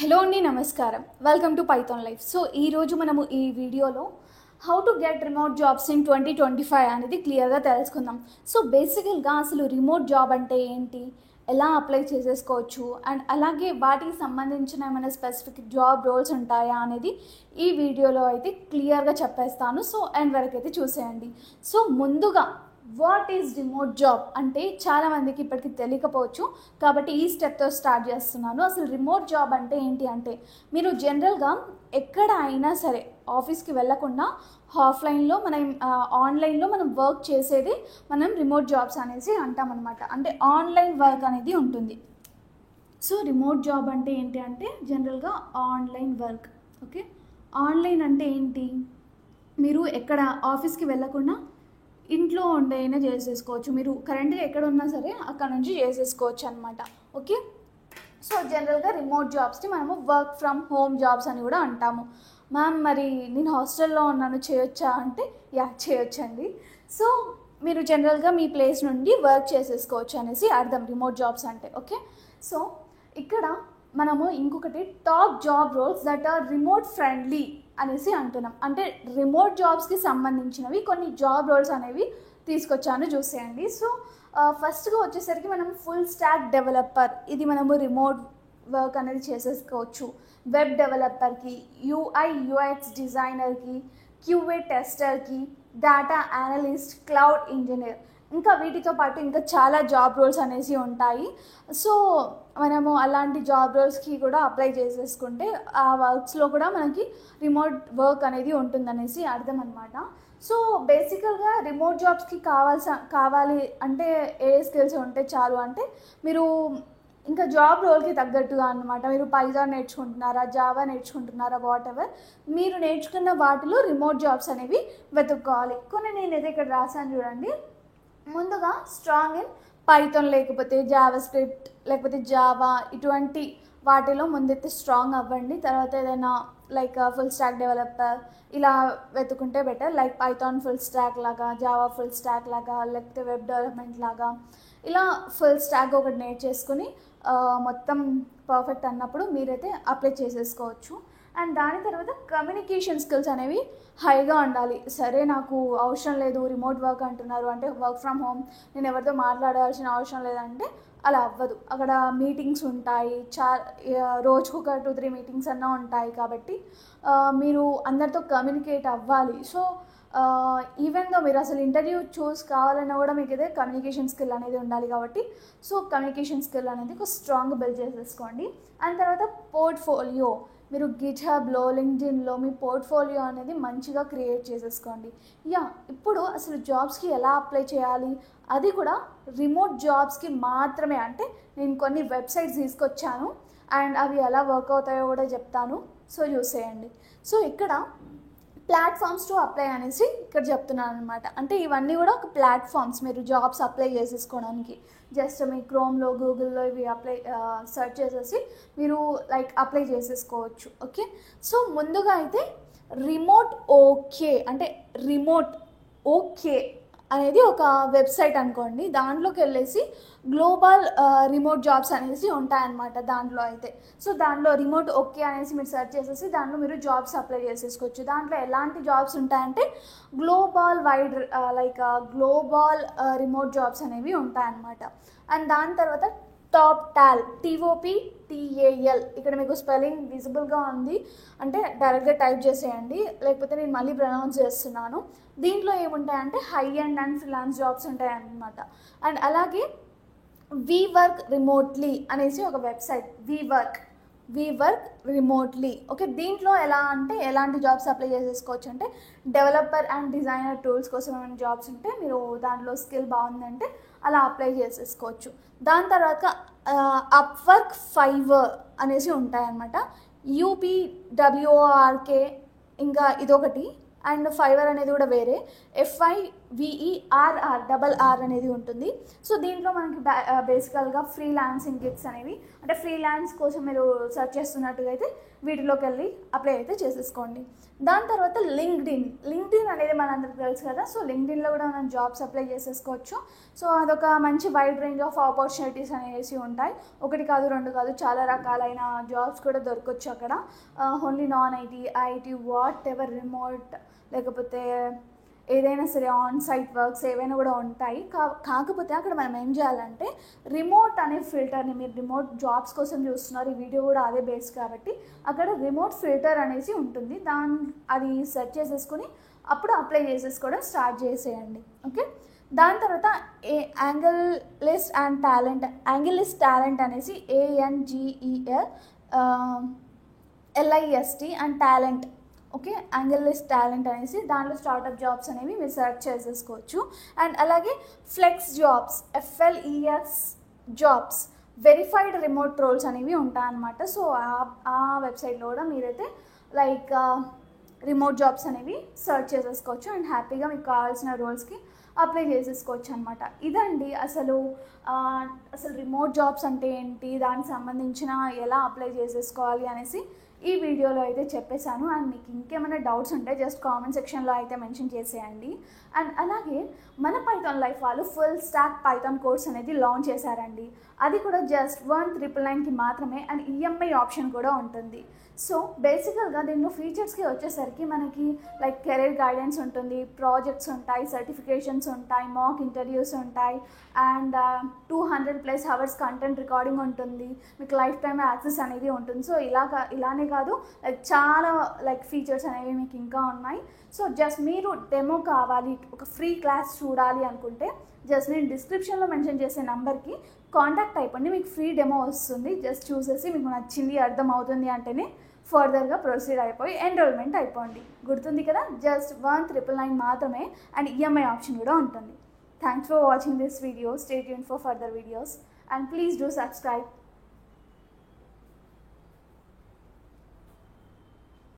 Hello అండి, నమస్కారం. Welcome to Python life. So ఈరోజు మనము ఈ వీడియోలో how to get remote jobs in 2025 అనేది క్లియర్గా తెలుసుకుందాం. సో బేసికల్గా అసలు రిమోట్ జాబ్ అంటే ఏంటి, ఎలా అప్లై చేసేసుకోవచ్చు, అండ్ అలాగే వాటికి సంబంధించిన ఏమైనా స్పెసిఫిక్ జాబ్ రోల్స్ ఉంటాయా అనేది ఈ వీడియోలో అయితే క్లియర్గా చెప్పేస్తాను. సో ఎండ్ వరకు అయితే చూసేయండి. సో ముందుగా వాట్ ఈజ్ రిమోట్ జాబ్ అంటే చాలామందికి ఇప్పటికి తెలియకపోవచ్చు, కాబట్టి ఈ స్టెప్తో స్టార్ట్ చేస్తున్నాను. అసలు రిమోట్ జాబ్ అంటే ఏంటి అంటే, మీరు జనరల్గా ఎక్కడ అయినా సరే ఆఫీస్కి వెళ్ళకుండా ఆఫ్లైన్లో ఆన్లైన్లో మనం వర్క్ చేసేది మనం రిమోట్ జాబ్స్ అనేసి అంటామన్నమాట. అంటే ఆన్లైన్ వర్క్ అనేది ఉంటుంది. సో రిమోట్ జాబ్ అంటే ఏంటి అంటే జనరల్గా ఆన్లైన్ వర్క్. ఓకే, ఆన్లైన్ అంటే ఏంటి, మీరు ఎక్కడ ఆఫీస్కి వెళ్ళకుండా ఇంట్లో ఉండైనా చేసేసుకోవచ్చు. మీరు కరెంట్గా ఎక్కడ ఉన్నా సరే అక్కడ నుంచి చేసేసుకోవచ్చు అనమాట. ఓకే, సో జనరల్గా రిమోట్ జాబ్స్ని మనము వర్క్ ఫ్రమ్ హోమ్ జాబ్స్ అని కూడా అంటాము. మ్యామ్ మరి నేను హాస్టల్లో ఉన్నాను, చేయొచ్చా అంటే యా, చేయొచ్చండి. సో మీరు జనరల్గా మీ ప్లేస్ నుండి వర్క్ చేసేసుకోవచ్చు అనేసి అర్థం రిమోట్ జాబ్స్ అంటే. ఓకే, సో ఇక్కడ మనము ఇంకొకటి top job roles that are remote friendly అనేసి అంటున్నాం. అంటే రిమోట్ జాబ్స్కి సంబంధించినవి కొన్ని జాబ్ రోల్స్ అనేవి తీసుకొచ్చాను, చూసేయండి. సో ఫస్ట్గా వచ్చేసరికి మనం ఫుల్ స్టాక్ డెవలపర్, ఇది మనము రిమోట్ వర్క్ అనేది చేసేసుకోవచ్చు. వెబ్ డెవలపర్కి, యూఐ యూఎక్స్ డిజైనర్కి, క్యూఏ టెస్టర్కి, డేటా అనలిస్ట్, క్లౌడ్ ఇంజనీర్, ఇంకా వీటితో పాటు ఇంకా చాలా జాబ్ రోల్స్ అనేసి ఉంటాయి. సో మనము అలాంటి జాబ్ రోల్స్కి కూడా అప్లై చేసేసుకుంటే ఆ వర్క్స్లో కూడా మనకి రిమోట్ వర్క్ అనేది ఉంటుందనేసి అర్థం అనమాట. సో బేసికల్గా రిమోట్ జాబ్స్కి కావాలి అంటే ఏ స్కిల్స్ ఉంటే చాలు అంటే, మీరు ఇంకా జాబ్ రోల్కి తగ్గట్టుగా అనమాట. మీరు పైథాన్ నేర్చుకుంటున్నారా, జావా నేర్చుకుంటున్నారా, వాట్ ఎవర్ మీరు నేర్చుకున్న వాటిలో రిమోట్ జాబ్స్ అనేవి వెతుక్కోవాలి. కొన్ని నేనైతే ఇక్కడ రాశాను చూడండి. ముందుగా స్ట్రాంగ్ ఇన్ పైథాన్ లేకపోతే జావా స్క్రిప్ట్ లేకపోతే జావా, ఇటువంటి వాటిలో ముందైతే స్ట్రాంగ్ అవ్వండి. తర్వాత ఏదైనా లైక్ ఫుల్ స్టాక్ డెవలపర్ ఇలా వెతుకుంటే better. Like Python full stack లాగా, జావా ఫుల్ స్టాక్ లాగా, లేకపోతే వెబ్ డెవలప్మెంట్ లాగా ఇలా ఫుల్ స్టాక్ ఒకటి నేర్చేసుకుని మొత్తం పర్ఫెక్ట్ అన్నప్పుడు మీరైతే అప్లై చేసేసుకోవచ్చు. అండ్ దాని తర్వాత కమ్యూనికేషన్ స్కిల్స్ అనేవి హైగా ఉండాలి. సరే నాకు అవసరం లేదు, రిమోట్ వర్క్ అంటున్నారు అంటే వర్క్ ఫ్రమ్ హోమ్, నేను ఎవరితో మాట్లాడాల్సిన అవసరం లేదంటే అలా అవ్వదు. అక్కడ మీటింగ్స్ ఉంటాయి, రోజుకు ఒక 2-3 మీటింగ్స్ అన్నా ఉంటాయి. కాబట్టి మీరు అందరితో కమ్యూనికేట్ అవ్వాలి. సో ఈవెన్ దో మీరు అసలు ఇంటర్వ్యూ చూస్ కావాలన్నా కూడా మీకు అయితే కమ్యూనికేషన్ స్కిల్ అనేది ఉండాలి. కాబట్టి సో కమ్యూనికేషన్ స్కిల్ అనేది ఒక స్ట్రాంగ్ బిల్డ్ చేసేసుకోండి. అండ్ తర్వాత పోర్ట్ఫోలియో, మీరు గిట్హబ్లో, లింక్డ్ఇన్లో మీ పోర్ట్ఫోలియో అనేది మంచిగా క్రియేట్ చేసేసుకోండి. ఇప్పుడు అసలు జాబ్స్కి ఎలా అప్లై చేయాలి, అది కూడా రిమోట్ జాబ్స్కి మాత్రమే. అంటే నేను కొన్ని వెబ్సైట్స్ తీసుకొచ్చాను అండ్ అవి ఎలా వర్క్ అవుతాయో కూడా చెప్తాను. సో చూసేయండి. సో ఇక్కడ ప్లాట్ఫామ్స్ టు అప్లై అనేసి ఇక్కడ చెప్తున్నాను అనమాట. అంటే ఇవన్నీ కూడా ఒక ప్లాట్ఫామ్స్, మీరు జాబ్స్ అప్లై చేసేసుకోవడానికి. జస్ట్ మీ క్రోమ్లో, గూగుల్లో ఇవి అప్లై సెర్చ్ చేసేసి మీరు లైక్ అప్లై చేసేసుకోవచ్చు. ఓకే, సో ముందుగా అయితే రిమోట్ ఓకే అంటే రిమోట్ ఓకే అనేది ఒక వెబ్సైట్ అనుకోండి. దాంట్లోకి వెళ్ళేసి గ్లోబల్ రిమోట్ జాబ్స్ అనేసి ఉంటాయన్నమాట దాంట్లో అయితే. సో దాంట్లో రిమోట్ ఓకే అనేసి మీరు సెర్చ్ చేసేసి దాంట్లో మీరు జాబ్స్ అప్లై చేసేసుకోవచ్చు. దాంట్లో ఎలాంటి జాబ్స్ ఉంటాయంటే global wide global remote jobs అనేవి ఉంటాయన్నమాట. అండ్ దాని తర్వాత టాప్ TOPTAL, ఇక్కడ మీకు స్పెల్లింగ్ విజిబుల్గా ఉంది అంటే డైరెక్ట్గా టైప్ చేసేయండి, లేకపోతే నేను మళ్ళీ ప్రొనౌన్స్ చేస్తున్నాను. దీంట్లో ఏముంటాయంటే హై అండ్ ఫ్రీలాన్స్ జాబ్స్ ఉంటాయి అన్నమాట. అండ్ అలాగే వి వర్క్ రిమోట్లీ అనేసి ఒక website, we work remotely. Okay, దీంట్లో ఎలా అంటే ఎలాంటి జాబ్స్ అప్లై చేసేసుకోవచ్చు అంటే డెవలపర్ అండ్ డిజైనర్ టూల్స్ కోసం ఏమైనా జాబ్స్ ఉంటే మీరు దాంట్లో స్కిల్ బాగుందంటే అలా అప్లై చేసేసుకోవచ్చు. దాని తర్వాత అప్వర్క్, ఫైవర్ అనేసి ఉంటాయన్నమాట. UPWORK ఇంకా ఇదొకటి, అండ్ ఫైవర్ అనేది కూడా వేరే, VERR అనేది ఉంటుంది. సో దీంట్లో మనకి బేసికల్గా ఫ్రీలాన్సింగ్ గిగ్స్ అనేవి, అంటే ఫ్రీలాన్స్ కోసం మీరు సెర్చ్ చేస్తున్నట్టుగా అయితే వీటిలోకి వెళ్ళి అప్లై అయితే చేసేసుకోండి. దాని తర్వాత లింక్డ్ఇన్ అనేది మనందరికి తెలుసు కదా. సో లింక్డ్ఇన్లో కూడా మనం జాబ్స్ అప్లై చేసేసుకోవచ్చు. సో అదొక మంచి వైడ్ రేంజ్ ఆఫ్ ఆపర్చునిటీస్ అనేసి ఉంటాయి. ఒకటి కాదు, రెండు కాదు, చాలా రకాలైన జాబ్స్ కూడా దొరకవచ్చు అక్కడ. Only non IT, IT, what ever, remote, లేకపోతే ఏదైనా సరే ఆన్ సైట్ వర్క్స్ ఏవైనా కూడా ఉంటాయి. కాకపోతే అక్కడ మనం ఏం చేయాలంటే రిమోట్ అనే ఫిల్టర్ని, మీరు రిమోట్ జాబ్స్ కోసం చూస్తున్నారు, ఈ వీడియో కూడా అదే బేస్ కాబట్టి అక్కడ రిమోట్ ఫిల్టర్ అనేసి ఉంటుంది. అది సెర్చ్ చేసేసుకొని అప్పుడు అప్లై చేసేసుకోవడం స్టార్ట్ చేసేయండి. ఓకే, దాని తర్వాత యాంగిల్ లిస్ట్ టాలెంట్ అనేసి ANGELLIST and talent. Okay, angle list talent అనేసి దాంట్లో స్టార్టప్ జాబ్స్ అనేవి మీరు సెర్చ్ చేసేసుకోవచ్చు. అండ్ అలాగే flex jobs verified remote roles అనేవి ఉంటాయన్నమాట. సో ఆ వెబ్సైట్లో కూడా మీరైతే లైక్ రిమోట్ జాబ్స్ అనేవి సెర్చ్ చేసేసుకోవచ్చు అండ్ హ్యాపీగా మీకు కావాల్సిన రోల్స్కి అప్లై చేసేసుకోవచ్చు అనమాట. ఇదండి అసలు రిమోట్ జాబ్స్ అంటే ఏంటి, దానికి సంబంధించిన ఎలా అప్లై చేసేసుకోవాలి అనేసి ఈ వీడియోలో అయితే చెప్పేశాను. అండ్ మీకు ఇంకేమైనా డౌట్స్ ఉంటే జస్ట్ కామెంట్ సెక్షన్లో అయితే మెన్షన్ చేసేయండి. అండ్ అలాగే మన పైథాన్ లైఫ్ వాళ్ళు ఫుల్ స్టాక్ పైథాన్ కోర్స్ అనేది లాంచ్ చేశారండి. అది కూడా జస్ట్ 1,999కి మాత్రమే. అండ్ ఈఎంఐ ఆప్షన్ కూడా ఉంటుంది. సో బేసికల్గా దీంట్లో ఫీచర్స్కి వచ్చేసరికి మనకి లైక్ కెరీర్ గైడెన్స్ ఉంటుంది, ప్రాజెక్ట్స్ ఉంటాయి, సర్టిఫికేషన్స్ ఉంటాయి, మాక్ ఇంటర్వ్యూస్ ఉంటాయి, అండ్ 200+ అవర్స్ కంటెంట్ రికార్డింగ్ ఉంటుంది, మీకు లైఫ్ టైమ్ యాక్సెస్ అనేది ఉంటుంది. సో ఇలానే కాదు, లైక్ చాలా ఫీచర్స్ అనేవి మీకు ఇంకా ఉన్నాయి. సో జస్ట్ మీరు డెమో కావాలి, ఒక ఫ్రీ క్లాస్ చూడాలి అనుకుంటే జస్ట్ నేను డిస్క్రిప్షన్లో మెన్షన్ చేసే నెంబర్కి కాంటాక్ట్ అయిపోండి, మీకు ఫ్రీ డెమో వస్తుంది. జస్ట్ చూసేసి మీకు నచ్చింది, అర్థం అవుతుంది అంటేనే ఫర్దర్గా ప్రొసీడ్ అయిపోయి ఎన్రోల్మెంట్ అయిపోండి. గుర్తుంది కదా, జస్ట్ 1,999 మాత్రమే. అండ్ ఈఎంఐ ఆప్షన్ కూడా ఉంటుంది. Thanks for watching this video. Stay tuned for further videos and please do subscribe.